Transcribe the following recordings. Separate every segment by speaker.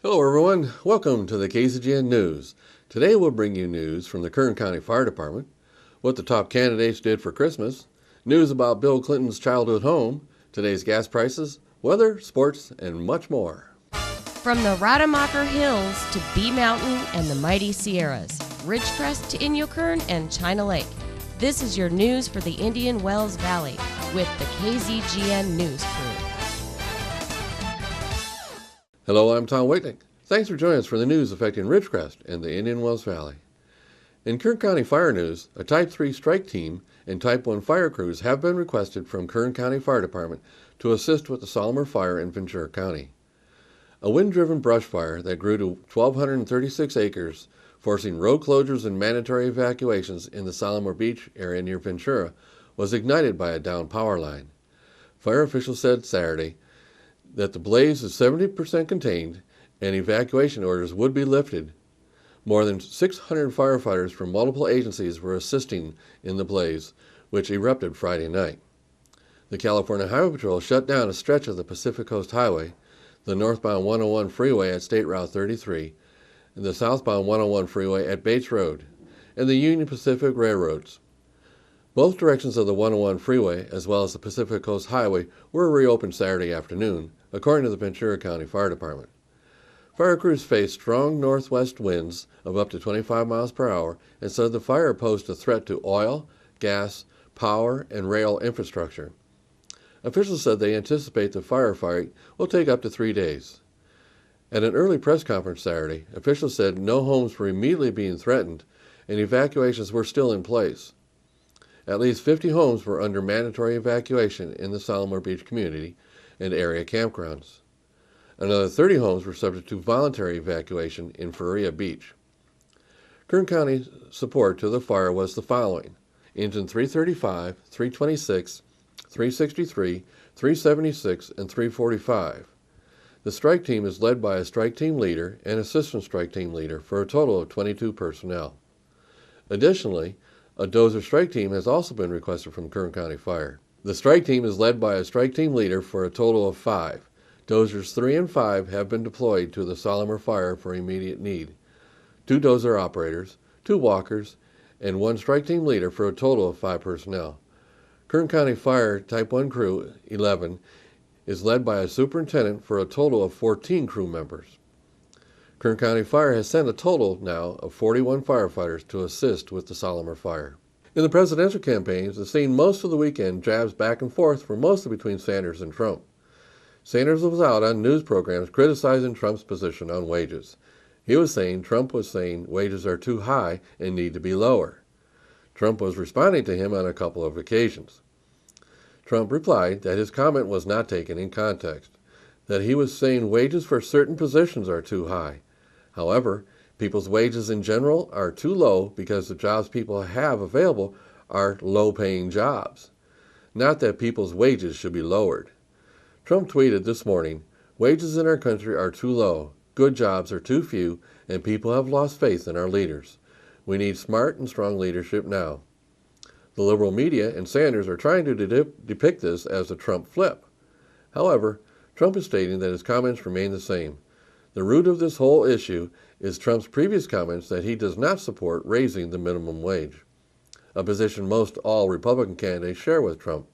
Speaker 1: Hello everyone, welcome to the KZGN News. Today we'll bring you news from the Kern County Fire Department, what the top candidates did for Christmas, news about Bill Clinton's childhood home, today's gas prices, weather, sports, and much more.
Speaker 2: From the Rademacher Hills to Bee Mountain and the mighty Sierras, Ridgecrest to Inyo Kern and China Lake, this is your news for the Indian Wells Valley with the KZGN News crew.
Speaker 1: Hello, I'm Tom Waitnick. Thanks for joining us for the news affecting Ridgecrest and the Indian Wells Valley. In Kern County Fire news, a Type 3 strike team and Type 1 fire crews have been requested from Kern County Fire Department to assist with the Solomon Fire in Ventura County. A wind-driven brush fire that grew to 1,236 acres, forcing road closures and mandatory evacuations in the Solomon Beach area near Ventura, was ignited by a downed power line. Fire officials said Saturday that the blaze is 70% contained and evacuation orders would be lifted. More than 600 firefighters from multiple agencies were assisting in the blaze, which erupted Friday night. The California Highway Patrol shut down a stretch of the Pacific Coast Highway, the northbound 101 freeway at State Route 33, and the southbound 101 freeway at Bates Road, and the Union Pacific Railroads. Both directions of the 101 freeway, as well as the Pacific Coast Highway, were reopened Saturday afternoon, according to the Ventura County Fire Department. Fire crews faced strong northwest winds of up to 25 miles per hour and said the fire posed a threat to oil, gas, power, and rail infrastructure. Officials said they anticipate the firefight will take up to 3 days. At an early press conference Saturday, officials said no homes were immediately being threatened and evacuations were still in place. At least 50 homes were under mandatory evacuation in the Solomon Beach community and area campgrounds. Another 30 homes were subject to voluntary evacuation in Faria Beach. Kern County's support to the fire was the following: Engine 335, 326, 363, 376, and 345. The strike team is led by a strike team leader and assistant strike team leader for a total of 22 personnel. Additionally, a dozer strike team has also been requested from Kern County Fire. The strike team is led by a strike team leader for a total of 5. Dozers 3 and 5 have been deployed to the Solomon Fire for immediate need. 2 dozer operators, 2 walkers, and 1 strike team leader for a total of 5 personnel. Kern County Fire Type 1 Crew 11 is led by a superintendent for a total of 14 crew members. Kern County Fire has sent a total now of 41 firefighters to assist with the Solomon Fire. In the presidential campaigns, the scene most of the weekend jabs back and forth were mostly between Sanders and Trump. Sanders was out on news programs criticizing Trump's position on wages. Trump was saying wages are too high and need to be lower. Trump was responding to him on a couple of occasions. Trump replied that his comment was not taken in context, that he was saying wages for certain positions are too high. However, people's wages in general are too low because the jobs people have available are low-paying jobs. Not that people's wages should be lowered. Trump tweeted this morning, "Wages in our country are too low, good jobs are too few, and people have lost faith in our leaders. We need smart and strong leadership now." The liberal media and Sanders are trying to depict this as a Trump flip. However, Trump is stating that his comments remain the same. The root of this whole issue is Trump's previous comments that he does not support raising the minimum wage, a position most all Republican candidates share with Trump,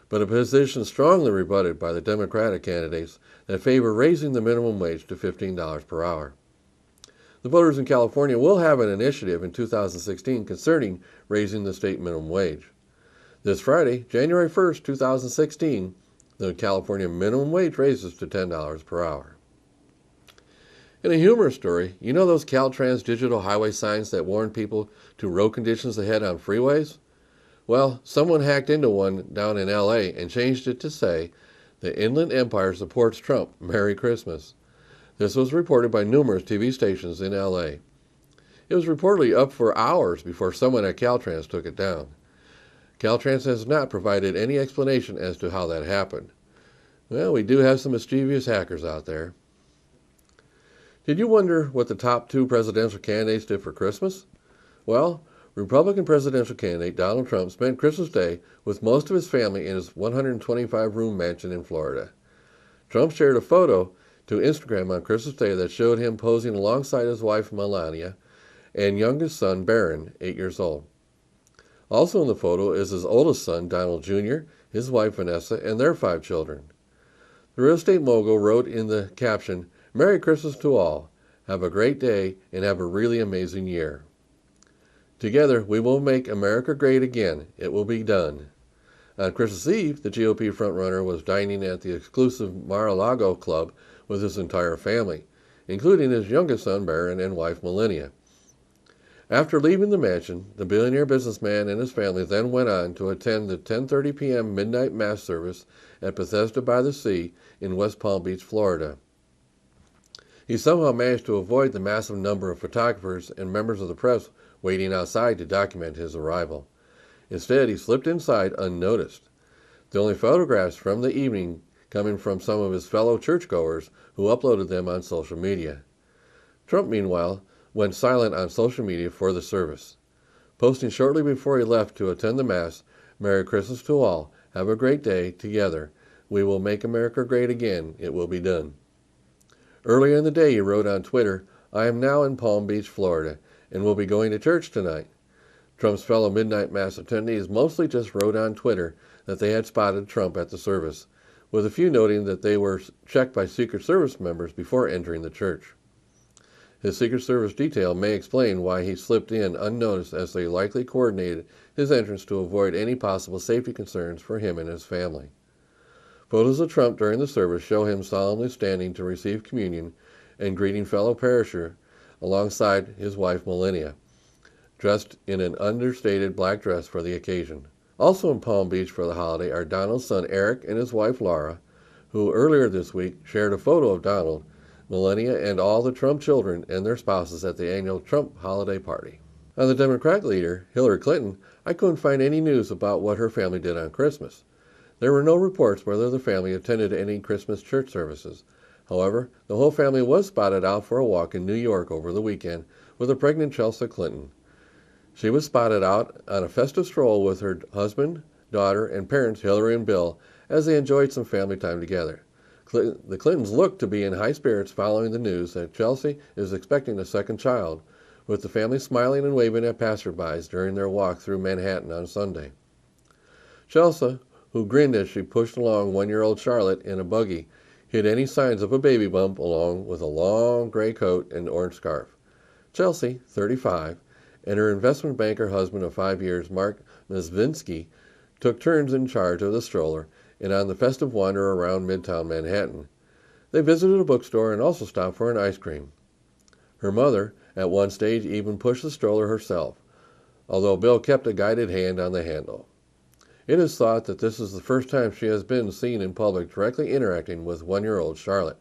Speaker 1: but a position strongly rebutted by the Democratic candidates that favor raising the minimum wage to $15 per hour. The voters in California will have an initiative in 2016 concerning raising the state minimum wage. This Friday, January 1st, 2016, the California minimum wage raises to $10 per hour. In a humorous story, you know those Caltrans digital highway signs that warn people to road conditions ahead on freeways? Well, someone hacked into one down in LA and changed it to say, "The Inland Empire supports Trump. Merry Christmas." This was reported by numerous TV stations in LA. It was reportedly up for hours before someone at Caltrans took it down. Caltrans has not provided any explanation as to how that happened. Well, we do have some mischievous hackers out there. Did you wonder what the top 2 presidential candidates did for Christmas? Well, Republican presidential candidate Donald Trump spent Christmas Day with most of his family in his 125-room mansion in Florida. Trump shared a photo to Instagram on Christmas Day that showed him posing alongside his wife Melania and youngest son Barron, 8 years old. Also in the photo is his oldest son, Donald Jr., his wife Vanessa, and their 5 children. The real estate mogul wrote in the caption, "Merry Christmas to all. Have a great day and have a really amazing year. Together, we will make America great again. It will be done." On Christmas Eve, the GOP frontrunner was dining at the exclusive Mar-a-Lago club with his entire family, including his youngest son Barron and wife Melania. After leaving the mansion, the billionaire businessman and his family then went on to attend the 10:30 p.m. midnight mass service at Bethesda by the Sea in West Palm Beach, Florida. He somehow managed to avoid the massive number of photographers and members of the press waiting outside to document his arrival. Instead, he slipped inside unnoticed. The only photographs from the evening coming from some of his fellow churchgoers who uploaded them on social media. Trump, meanwhile, went silent on social media for the service, posting shortly before he left to attend the Mass, "Merry Christmas to all. Have a great day. Together, we will make America great again. It will be done." Earlier in the day, he wrote on Twitter, "I am now in Palm Beach, Florida, and will be going to church tonight." Trump's fellow midnight mass attendees mostly just wrote on Twitter that they had spotted Trump at the service, with a few noting that they were checked by Secret Service members before entering the church. His Secret Service detail may explain why he slipped in unnoticed, as they likely coordinated his entrance to avoid any possible safety concerns for him and his family. Photos of Trump during the service show him solemnly standing to receive communion and greeting fellow parishioners alongside his wife Melania, dressed in an understated black dress for the occasion. Also in Palm Beach for the holiday are Donald's son Eric and his wife Laura, who earlier this week shared a photo of Donald, Melania, and all the Trump children and their spouses at the annual Trump holiday party. On the Democrat leader, Hillary Clinton, I couldn't find any news about what her family did on Christmas. There were no reports whether the family attended any Christmas church services. However, the whole family was spotted out for a walk in New York over the weekend with a pregnant Chelsea Clinton. She was spotted out on a festive stroll with her husband, daughter, and parents Hillary and Bill as they enjoyed some family time together. The Clintons look to be in high spirits following the news that Chelsea is expecting a second child, with the family smiling and waving at passerbys during their walk through Manhattan on Sunday. Chelsea, who grinned as she pushed along 1-year-old Charlotte in a buggy, hid any signs of a baby bump along with a long gray coat and orange scarf. Chelsea, 35, and her investment banker husband of 5 years, Mark Mezvinsky, took turns in charge of the stroller and on the festive wander around Midtown Manhattan. They visited a bookstore and also stopped for an ice cream. Her mother, at one stage, even pushed the stroller herself, although Bill kept a guided hand on the handle. It is thought that this is the first time she has been seen in public directly interacting with 1-year-old Charlotte.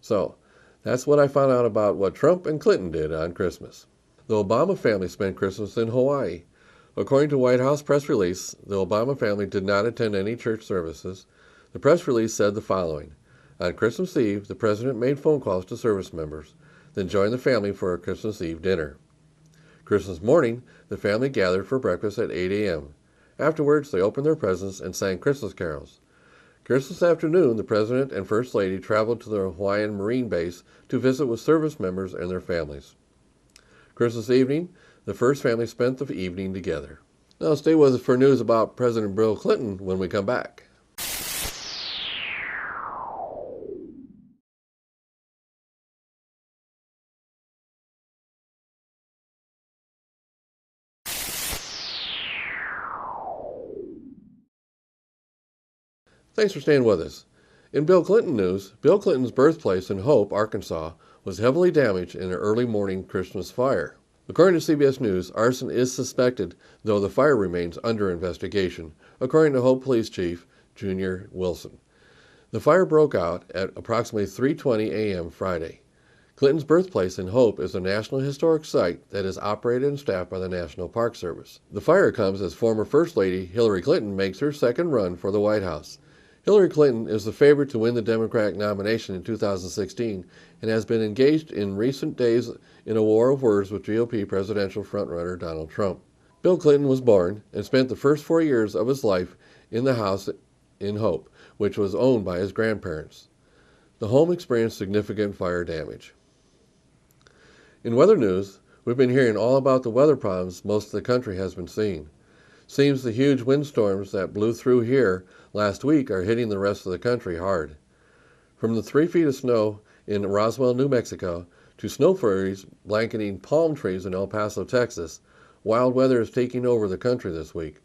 Speaker 1: So, that's what I found out about what Trump and Clinton did on Christmas. The Obama family spent Christmas in Hawaii. According to White House press release, the Obama family did not attend any church services. The press release said the following: on Christmas Eve, the president made phone calls to service members, then joined the family for a Christmas Eve dinner. Christmas morning, the family gathered for breakfast at 8 a.m. Afterwards, they opened their presents and sang Christmas carols. Christmas afternoon, the president and first lady traveled to the Hawaiian Marine Base to visit with service members and their families. Christmas evening, the first family spent the evening together. Now stay with us for news about President Bill Clinton when we come back. Thanks for staying with us. In Bill Clinton news, Bill Clinton's birthplace in Hope, Arkansas, was heavily damaged in an early morning Christmas fire. According to CBS News, arson is suspected, though the fire remains under investigation, according to Hope Police Chief Junior Wilson. The fire broke out at approximately 3:20 a.m. Friday. Clinton's birthplace in Hope is a National Historic Site that is operated and staffed by the National Park Service. The fire comes as former First Lady Hillary Clinton makes her second run for the White House. Hillary Clinton is the favorite to win the Democratic nomination in 2016 and has been engaged in recent days in a war of words with GOP presidential frontrunner Donald Trump. Bill Clinton was born and spent the first 4 years of his life in the house in Hope, which was owned by his grandparents. The home experienced significant fire damage. In weather news, we've been hearing all about the weather problems most of the country has been seeing. Seems the huge windstorms that blew through here last week are hitting the rest of the country hard. From the 3 feet of snow in Roswell, New Mexico, to snow flurries blanketing palm trees in El Paso, Texas, wild weather is taking over the country this week.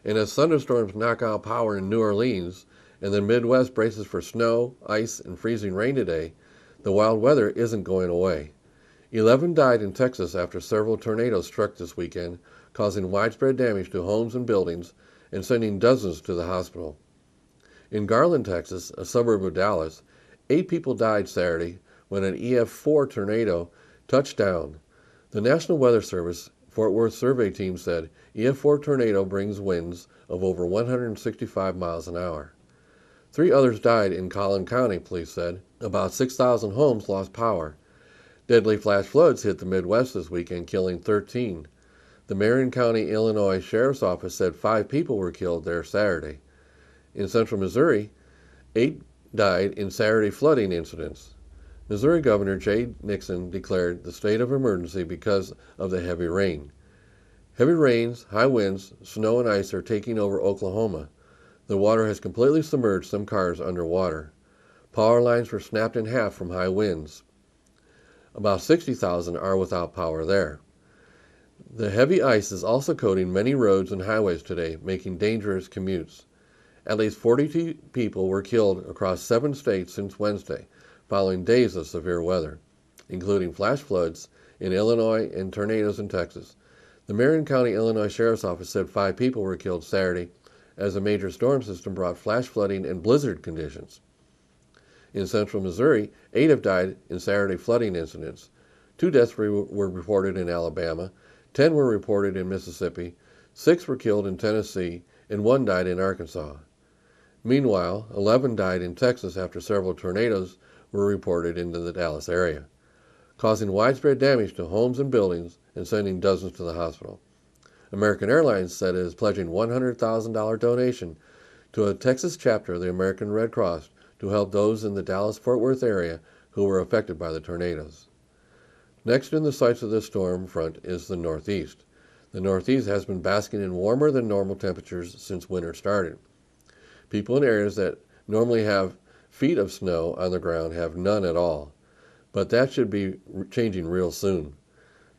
Speaker 1: And as thunderstorms knock out power in New Orleans, and the Midwest braces for snow, ice, and freezing rain today, the wild weather isn't going away. 11 died in Texas after several tornadoes struck this weekend, causing widespread damage to homes and buildings and sending dozens to the hospital. In Garland, Texas, a suburb of Dallas, 8 people died Saturday when an EF4 tornado touched down. The National Weather Service Fort Worth survey team said EF4 tornado brings winds of over 165 miles an hour. 3 others died in Collin County, police said. About 6,000 homes lost power. Deadly flash floods hit the Midwest this weekend, killing 13. The Marion County, Illinois Sheriff's Office said 5 people were killed there Saturday. In central Missouri, 8 died in Saturday flooding incidents. Missouri Governor Jay Nixon declared the state of emergency because of the heavy rain. Heavy rains, high winds, snow and ice are taking over Oklahoma. The water has completely submerged some cars underwater. Power lines were snapped in half from high winds. About 60,000 are without power there. The heavy ice is also coating many roads and highways today, making dangerous commutes. At least 42 people were killed across 7 states since Wednesday, following days of severe weather, including flash floods in Illinois and tornadoes in Texas. The Marion County, Illinois Sheriff's Office said 5 people were killed Saturday as a major storm system brought flash flooding and blizzard conditions. In central Missouri, 8 have died in Saturday flooding incidents. 2 deaths were reported in Alabama, 10 were reported in Mississippi, 6 were killed in Tennessee, and 1 died in Arkansas. Meanwhile, 11 died in Texas after several tornadoes were reported into the Dallas area, causing widespread damage to homes and buildings and sending dozens to the hospital. American Airlines said it is pledging a $100,000 donation to a Texas chapter of the American Red Cross to help those in the Dallas-Fort Worth area who were affected by the tornadoes. Next in the sights of this storm front is the Northeast. The Northeast has been basking in warmer than normal temperatures since winter started. People in areas that normally have feet of snow on the ground have none at all, but that should be changing real soon.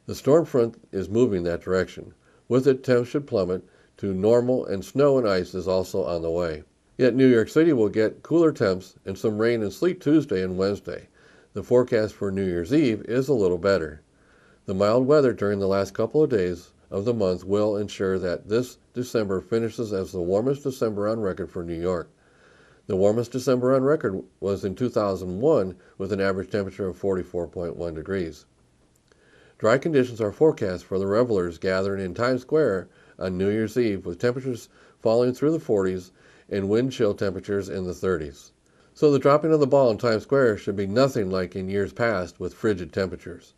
Speaker 1: The storm front is moving that direction. With it, temps should plummet to normal, and snow and ice is also on the way. Yet New York City will get cooler temps and some rain and sleet Tuesday and Wednesday. The forecast for New Year's Eve is a little better. The mild weather during the last couple of days of the month will ensure that this December finishes as the warmest December on record for New York. The warmest December on record was in 2001 with an average temperature of 44.1 degrees. Dry conditions are forecast for the revelers gathering in Times Square on New Year's Eve, with temperatures falling through the 40s and wind chill temperatures in the 30s. So the dropping of the ball in Times Square should be nothing like in years past with frigid temperatures.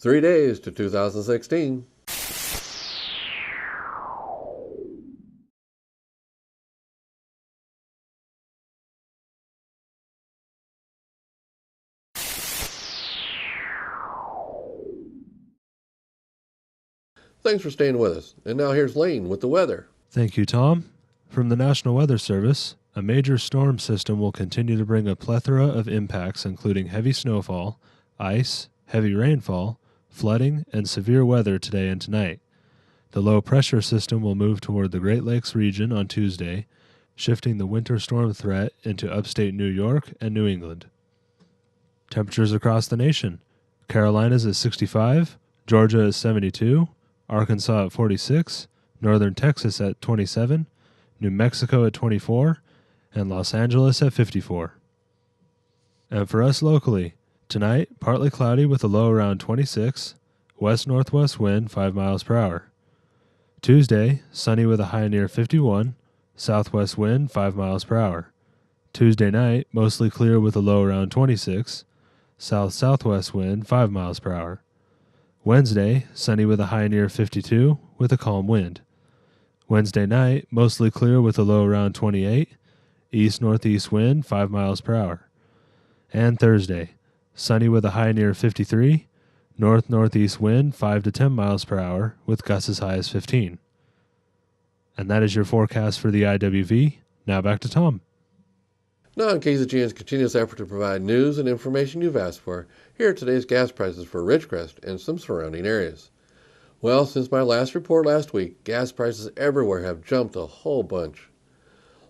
Speaker 1: 3 days to 2016. Thanks for staying with us. And now here's Lane with the weather.
Speaker 3: Thank you, Tom. From the National Weather Service, a major storm system will continue to bring a plethora of impacts, including heavy snowfall, ice, heavy rainfall, flooding, and severe weather today and tonight. The low-pressure system will move toward the Great Lakes region on Tuesday, shifting the winter storm threat into upstate New York and New England. Temperatures across the nation. Carolinas at 65, Georgia at 72, Arkansas at 46, northern Texas at 27, New Mexico at 24, and Los Angeles at 54. And for us locally, tonight, partly cloudy with a low around 26, west-northwest wind 5 miles per hour. Tuesday, sunny with a high near 51, southwest wind 5 miles per hour. Tuesday night, mostly clear with a low around 26, south-southwest wind 5 miles per hour. Wednesday, sunny with a high near 52, with a calm wind. Wednesday night, mostly clear with a low around 28, east-northeast wind 5 miles per hour. And Thursday, sunny with a high near 53, north-northeast wind 5 to 10 miles per hour with gusts as high as 15. And that is your forecast for the IWV. Now back to Tom.
Speaker 1: Now in KZGN's continuous effort to provide news and information you've asked for, here are today's gas prices for Ridgecrest and some surrounding areas. Well, since my last report last week, gas prices everywhere have jumped a whole bunch.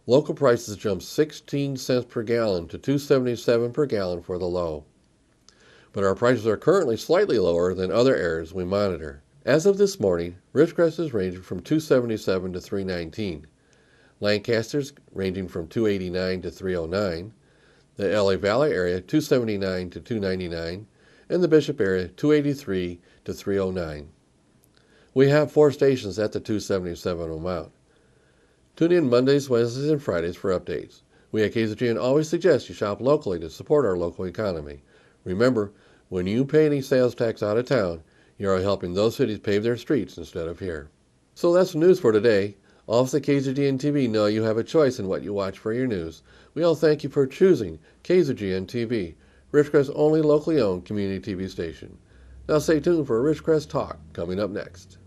Speaker 1: Local prices jumped 16 cents per gallon to $2.77 per gallon for the low. But our prices are currently slightly lower than other areas we monitor. As of this morning, Ridgecrest is ranging from $2.77 to $3.19. Lancaster's ranging from $2.89 to $3.09, the LA Valley area $2.79 to $2.99, and the Bishop area $2.83 to $3.09. We have 4 stations at the $2.77 amount. Tune in Mondays, Wednesdays, and Fridays for updates. We at KZGN always suggest you shop locally to support our local economy. Remember, when you pay any sales tax out of town, you are helping those cities pave their streets instead of here. So that's the news for today. All of the KZGN-TV know you have a choice in what you watch for your news. We all thank you for choosing KZGN-TV, Ridgecrest's only locally owned community TV station. Now stay tuned for a Ridgecrest Talk coming up next.